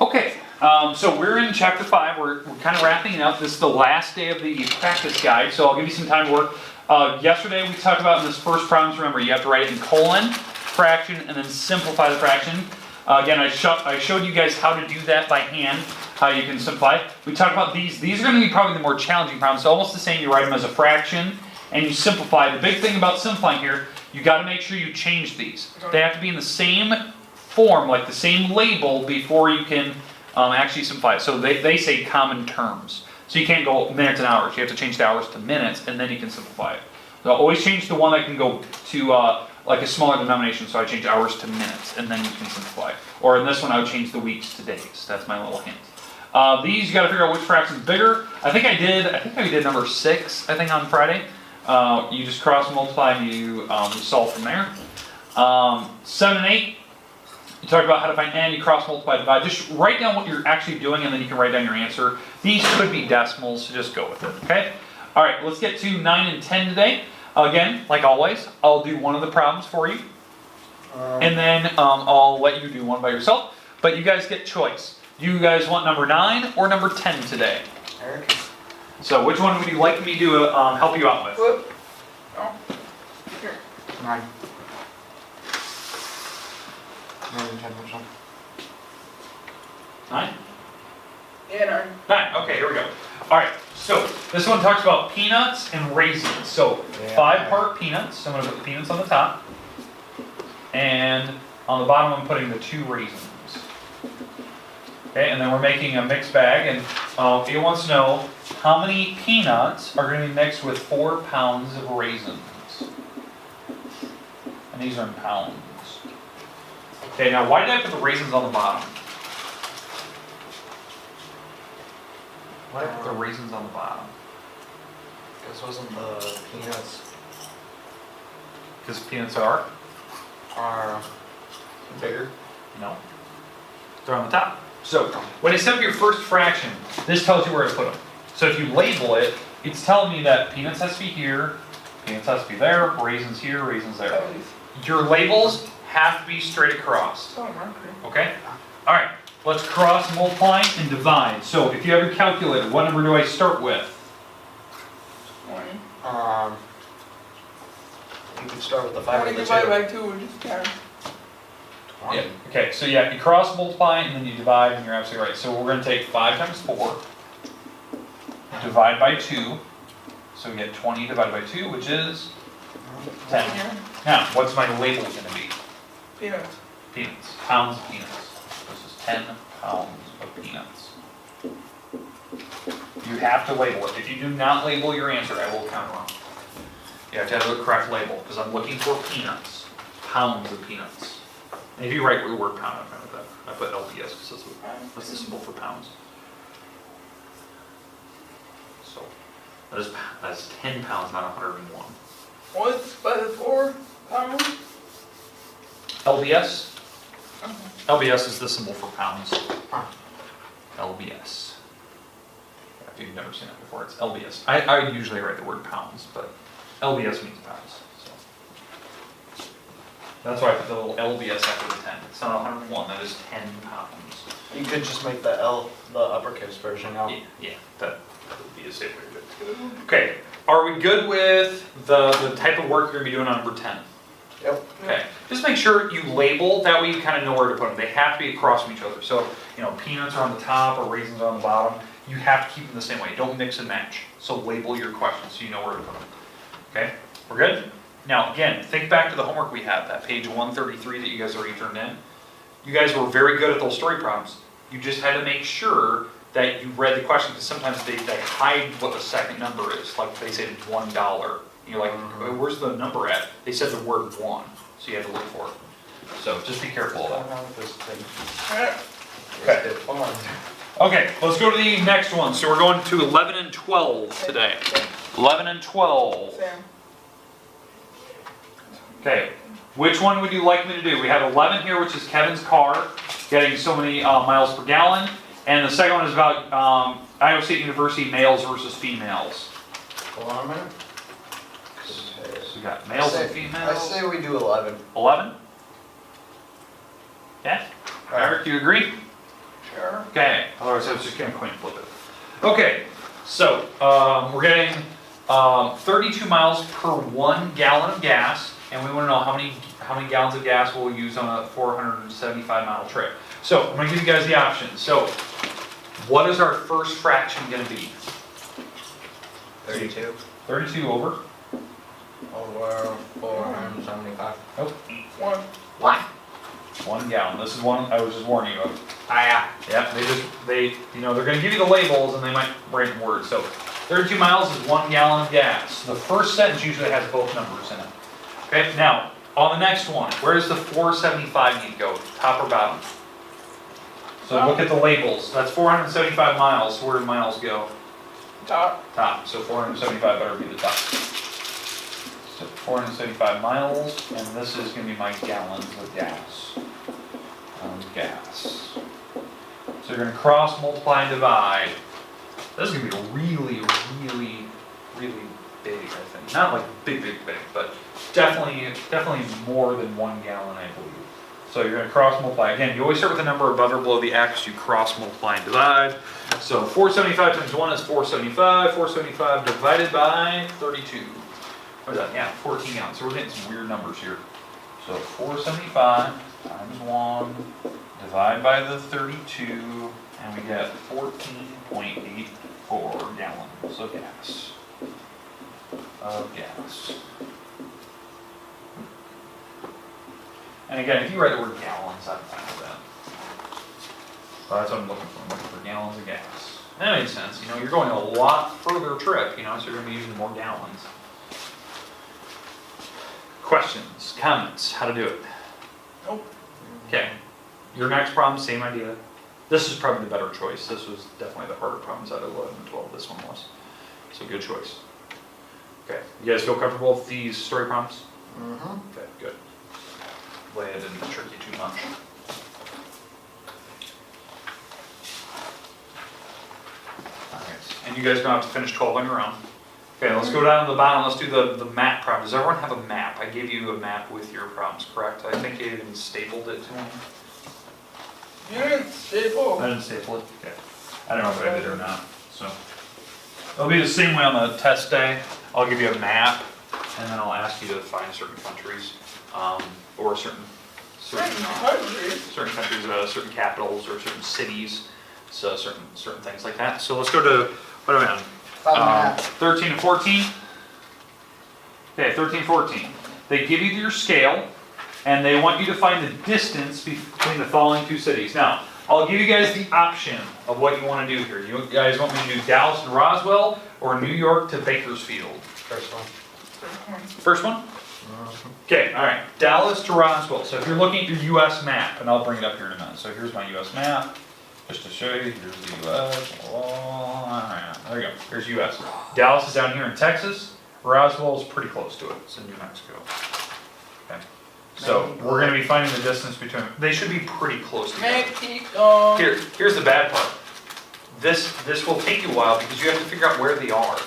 Okay, so we're in chapter 5. We're kind of wrapping it up. This is the last day of the practice guide, so I'll give you some time to work. Yesterday we talked about in this first problem, remember, you have to write it in colon, fraction, and then simplify the fraction. Again, I showed you guys how to do that by hand, how you can simplify. We talked about these. These are going to be probably the more challenging problems. So almost the same, you write them as a fraction, and you simplify. The big thing about simplifying here, you got to make sure you change these. They have to be in the same form, like the same label, before you can actually simplify it. So they say common terms. So you can't go minutes and hours. You have to change the hours to minutes, and then you can simplify it. So always change the one that can go to like a smaller denomination. So I change hours to minutes, and then you can simplify. Or in this one, I would change the weeks to days. That's my little hint. These, you got to figure out which fraction is bigger. I think we did number 6, I think, on Friday. You just cross multiply and you solve from there. 7 and 8, you talk about how to find n, you cross multiply, divide. Just write down what you're actually doing and then you can write down your answer. These could be decimals, so just go with it, okay? All right, let's get to 9 and 10 today. Again, like always, I'll do one of the problems for you. And then I'll let you do one by yourself. But you guys get choice. Do you guys want number 9 or number 10 today? Eric. So which one would you like me to help you out with? Whoop. Oh. Here. 9. 9 and 10, which one? 9? Yeah, 9. 9, okay, here we go. All right, so this one talks about peanuts and raisins. So 5-part peanuts, so I'm going to put the peanuts on the top. And on the bottom I'm putting the 2 raisins. Okay, and then we're making a mixed bag, and it wants to know how many peanuts are going to be mixed with 4 pounds of raisins. And these are in pounds. Okay, now why did I put the raisins on the bottom? Why did I put the raisins on the bottom? This wasn't the peanuts Because peanuts are? Bigger? No. They're on the top. So, when you set up your first fraction, this tells you where to put them. So if you label it, it's telling me that peanuts has to be here, peanuts has to be there, raisins here, raisins there. Your labels have to be straight across. Okay? Alright, let's cross, multiply, and divide. So if you have your calculator, what number do I start with? 20. You could start with the 5 and the 2. Divided by 2, which is 10. 20. Yeah. Okay, so yeah, you cross, multiply, and then you divide, and you're absolutely right. So we're going to take 5 times 4, divide by 2. So we get 20 divided by 2, which is 10. Now, what's my label going to be? Peanuts. Peanuts. Pounds of peanuts. This is 10 pounds of peanuts. You have to label it. If you do not label your answer, I will count wrong. You have to have the correct label, because I'm looking for peanuts. Pounds of peanuts. And if you write the word pound, I'm fine with that. I put LPS because that's the symbol for pounds. So, that's 10 pounds, not 101. What's by the 4 pounds? LBS? Okay. LBS is the symbol for pounds. LBS. If you've never seen it before, it's LBS. I usually write the word pounds, but LBS means pounds. So. That's why I put the little LBS after the 10. It's not 101, that is 10 pounds. You could just make the uppercase version now. Yeah, that would be a safe way to do it. Okay, are we good with the type of work you're going to be doing on number 10? Yep. Okay, just make sure you label, that way you kind of know where to put them. They have to be across from each other. So, peanuts are on the top or raisins are on the bottom. You have to keep them the same way. Don't mix and match. So label your questions so you know where to put them. Okay, we're good? Now, again, think back to the homework we had, that page 133 that you guys already turned in. You guys were very good at those story problems. You just had to make sure that you read the question, because sometimes they hide what the second number is. Like they said $1. You're like, where's the number at? They said the word 1, so you have to look for it. So just be careful of that. Okay. Okay, let's go to the next one. So we're going to 11 and 12 today. 11 and 12. Sam. Okay, which one would you like me to do? We have 11 here, which is Kevin's car, getting so many miles per gallon. And the second one is about Iowa State University males versus females. Hold on a minute. So we got males and females. I say we do 11. 11? Yeah? Eric, you agree? Sure. Okay, otherwise I was just gonna coin flip it. Okay, so, we're getting, 32 miles per 1 gallon of gas, and we wanna know how many gallons of gas we'll use on a 475 mile trip. So, I'm gonna give you guys the options. So, what is our first fraction gonna be? 32. 32 over? Over 475. Nope. One. What? 1 gallon. This is one I was just warning you of. Ah, Yeah, they're gonna give you the labels and they might write words. So 32 miles is 1 gallon of gas. The first sentence usually has both numbers in it. Okay, now, on the next one, where does the 475 need to go? Top or bottom? So look at the labels. That's 475 miles. So where do miles go? Top. Top. So 475 better be the top. So 475 miles, and this is gonna be my gallons of gas. So you're gonna cross, multiply, and divide. This is gonna be really, really, really big, I think. Not like big, but definitely more than 1 gallon, I believe. So you're gonna cross, multiply. Again, you always start with a number above or below the X, you cross, multiply, and divide. So 475 times 1 is 475. 475 divided by 32. What is that? Yeah, 14 gallons. So we're getting some weird numbers here. So 475 times 1, divide by the 32, and we get 14.84 gallons of gas. And again, if you write the word gallons, I'm fine with that. So that's what I'm looking for. I'm looking for gallons of gas. That makes sense. You're going a lot further trip, so you're going to be using more gallons. Questions, comments, how to do it? Nope. Okay. Your next problem, same idea. This is probably the better choice. This was definitely the harder problems out of 11 and 12. This one was. So good choice. Okay. You guys feel comfortable with these story prompts? Mm-hmm. Okay, good. Way I didn't trick you too much. Alright, and you guys don't have to finish 12 on your own. Okay, let's go down to the bottom. Let's do the map problem. Does everyone have a map? I gave you a map with your problems, correct? I think you even stapled it to me. You didn't staple. I didn't staple it? Okay. I don't know if I did or not, so. It'll be the same way on the test day. I'll give you a map, and then I'll ask you to find certain countries, or certain countries, certain capitals, or certain cities, so certain things like that. So let's go to, what am I on? 13 and 14. Okay, 13, 14. They give you your scale, and they want you to find the distance between the following two cities. Now, I'll give you guys the option of what you want to do here. You guys want me to do Dallas and Roswell, or New York to Bakersfield? First one. First one? Okay, all right. Dallas to Roswell. So if you're looking at your U.S. map, and I'll bring it up here in a minute. So here's my U.S. map. Just to show you, here's the U.S. There you go. Here's U.S. Dallas is down here in Texas. Roswell is pretty close to it. It's in New Mexico. Okay. So we're going to be finding the distance between. They should be pretty close together. Mexico. Here's the bad part. This will take you a while because you have to figure out where they are.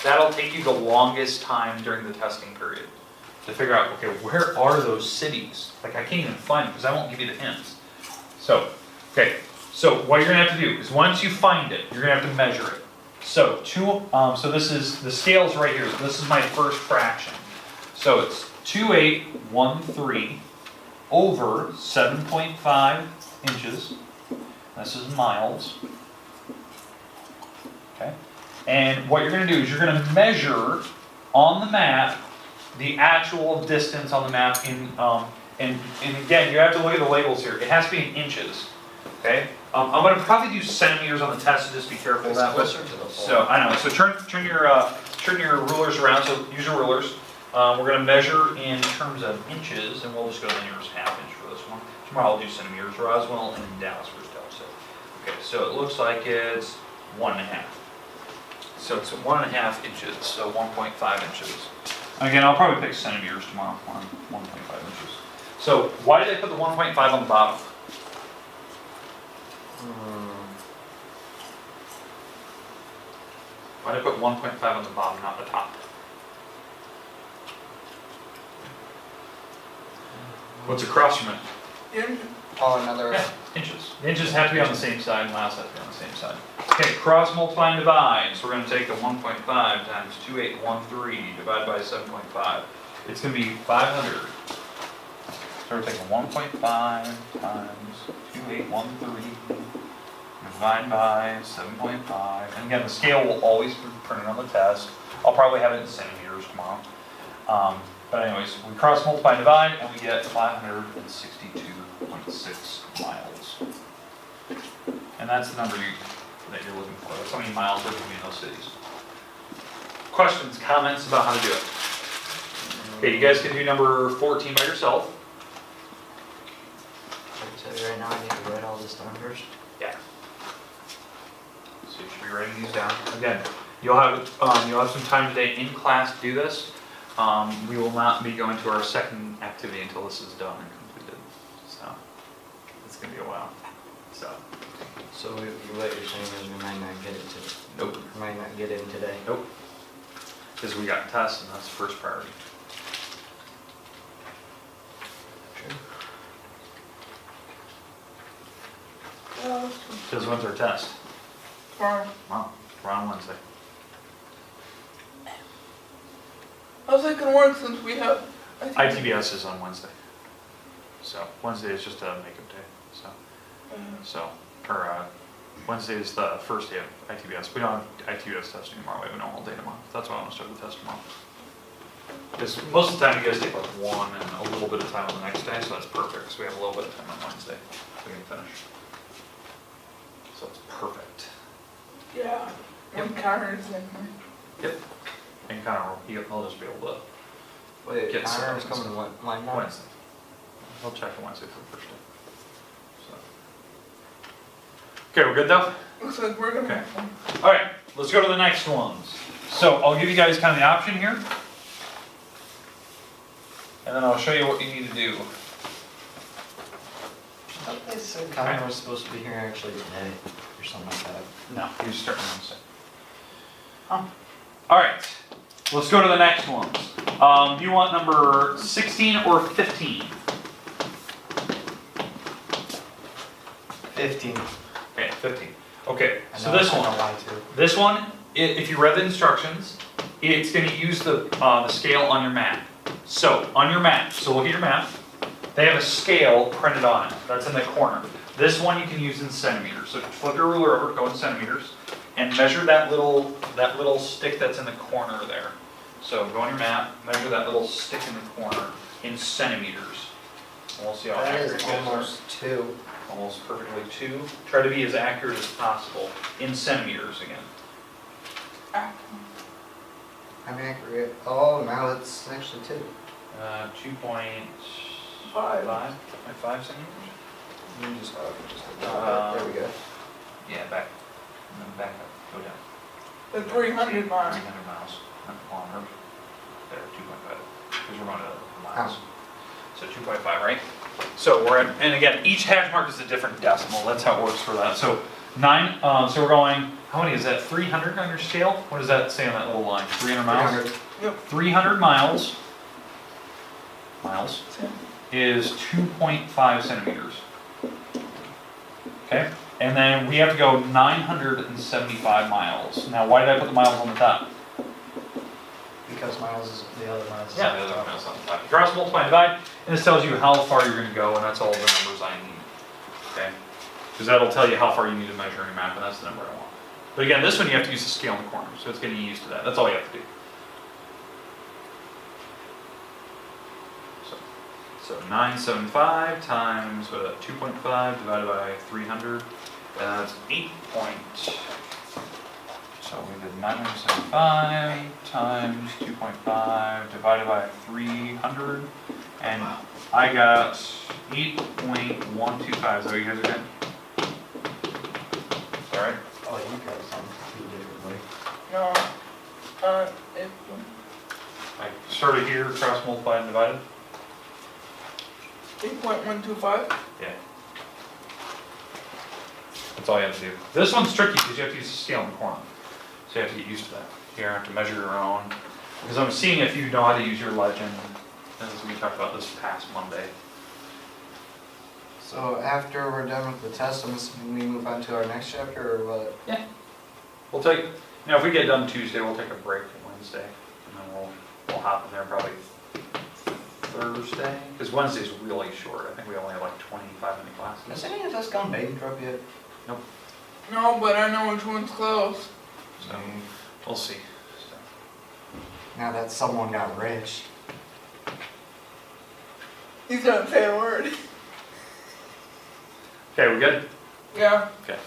That'll take you the longest time during the testing period to figure out, okay, where are those cities? Like I can't even find them because I won't give you the hints. So, okay. So what you're gonna have to do is once you find it, you're gonna have to measure it. So so this is, the scale's right here. This is my first fraction. So it's 2813 over 7.5 inches. This is miles. Okay. And what you're gonna do is you're gonna measure on the map the actual distance on the map and again, you have to look at the labels here. It has to be in inches. Okay, I'm going to probably do centimeters on the test, so just be careful of that. So I know. So turn your rulers around. So use your rulers. We're going to measure in terms of inches, and we'll just go linears, half inch for this one. Tomorrow I'll do centimeters. Roswell and Dallas for Dallas. Okay, so it looks like it's 1.5. So it's 1.5 inches. So 1.5 inches. Again, I'll probably pick centimeters tomorrow. 1.5 inches. So why did I put the 1.5 on the bottom? Why did I put 1.5 on the bottom, not the top? What's across from it? Oh, another. Yeah, inches. The inches have to be on the same side, miles have to be on the same side. Okay, cross, multiply, and divide. So we're gonna take a 1.5 times 2813 divided by 7.5. It's gonna be 500. So we're taking 1.5 times 2813 divided by 7.5. And again, the scale will always be printed on the test. I'll probably have it in centimeters tomorrow. But anyways, we cross, multiply, and divide, and we get 562.6 miles. And that's the number that you're looking for. That's how many miles there can be in those cities. Questions, comments about how to do it? Okay, you guys can do number 14 by yourself. So right now I need to write all this down first. Yeah. So you should be writing these down. Again, you'll have some time today in class to do this. We will not be going to our second activity until this is done and completed. So it's gonna be a while. So What you're saying is we might not get it today. nope, We might not get in today. nope. Because we got tests and that's first priority. Because when's our test? Tomorrow. Wow, we're on Wednesday. How's that gonna work since we have? ITBS is on Wednesday. So Wednesday is just a makeup day. Wednesday is the first day of ITBS. We don't have ITBS testing tomorrow. We have a normal day tomorrow. That's why I want to start the test tomorrow. Because most of the time you guys take like one and a little bit of time on the next day, so that's perfect. So we have a little bit of time on Wednesday. We can finish. So it's perfect. Yeah. And Connor's in here. Yep. And Connor, he'll just be able to Wait, Get Connor is started. coming when now? Wednesday. He'll check on Wednesday for the first day. So. Okay, we're good though? Looks like we're gonna Okay. have fun. All right, let's go to the next ones. So I'll give you guys kind of the option here. And then I'll show you what you need to do. I thought they said Connor was supposed to be here actually today, or something like that. No, you're starting Wednesday. All right, let's go to the next ones. Do you want number 16 or 15? 15. Okay, 15. Okay, I so know- this I one. know why too. This one, if you read the instructions, it's going to use the scale on your map. So, on your map, so look at your map, they have a scale printed on it, that's in the corner. This one you can use in centimeters, so flip your ruler over, go in centimeters, and measure that little stick that's in the corner there. So go on your map, measure that little stick in the corner in centimeters. And we'll see how That accurate is you guys are. almost 2. Almost perfectly 2. Try to be as accurate as possible in centimeters again. I'm accurate. Oh, now it's actually 2. 2.5 centimeters? You just, there we go. Yeah, back. And then back up, go down. The 300 miles. 300 miles, not kilometers. There, 2.5. Because we're going to miles. So 2.5, right? So we're at, and again, each hash mark is a different decimal. That's how it works for that. So so we're going, how many is that? 300 on your scale? What does that say on that little line? 300 miles? 300. Yep. 300 miles is 2.5 centimeters. Okay, and then we have to go 975 miles. Now, why did I put the miles on the top? Because miles is the other miles. is Yeah, on the top. other miles on the top. You cross, multiply, and divide, and this tells you how far you're going to go, and that's all the numbers I need. Okay, because that'll tell you how far you need to measure on your map, and that's the number I want. But again, this one you have to use the scale in the corner, so it's getting you used to that. That's all you have to do. So 975 times 2.5 divided by 300, that's 8 point. So we did 975 times 2.5 divided by 300, and I got 8.125. Is that what you guys are getting? All right. Oh, you got some. You did it right. No. It, I started here, cross multiplied and divided. 8.125. Yeah. That's all you have to do. This one's tricky because you have to use the scale in the corner. So you have to get used to that. You have to measure your own. Because I'm seeing if you know how to use your legend, as we talked about this past Monday. So So after we're done with the test, I'm assuming we move on to our next chapter or what? We'll take, you know, if we get done Tuesday, we'll take a break Wednesday, and then we'll hop in there probably Thursday, because Wednesday's really short. I think we only have like 25-minute Has classes. any of us gone baby drop yet? No, but I know which one's close. So, we'll see. So, Now that someone got rich. He's gonna say a word. okay, we good? Yeah. Okay.